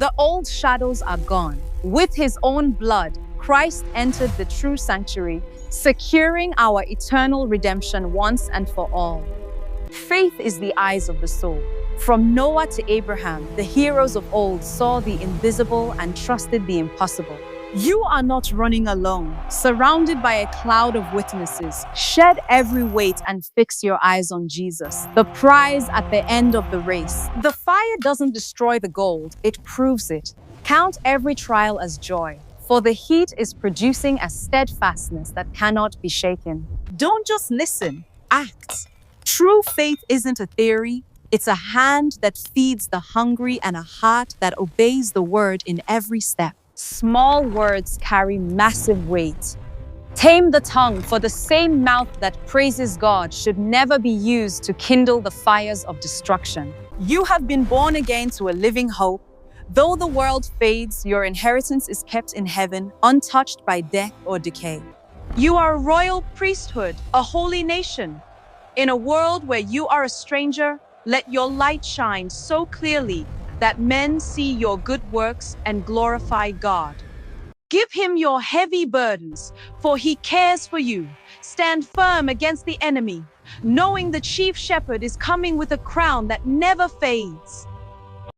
The old shadows are gone. With his own blood, Christ entered the true sanctuary, securing our eternal redemption once and for all. Faith is the eyes of the soul. From Noah to Abraham, the heroes of old saw the invisible and trusted the impossible. You are not running alone. Surrounded by a cloud of witnesses, shed every weight and fix your eyes on Jesus, the prize at the end of the race. The fire doesn't destroy the gold, it proves it. Count every trial as joy, for the heat is producing a steadfastness that cannot be shaken. Don't just listen, act. True faith isn't a theory, it's a hand that feeds the hungry and a heart that obeys the word in every step. Small words carry massive weight. Tame the tongue, for the same mouth that praises God should never be used to kindle the fires of destruction. You have been born again to a living hope. Though the world fades, your inheritance is kept in heaven, untouched by death or decay. You are a royal priesthood, a holy nation. In a world where you are a stranger, let your light shine so clearly that men see your good works and glorify God. Give him your heavy burdens, for he cares for you. Stand firm against the enemy, knowing the chief shepherd is coming with a crown that never fades.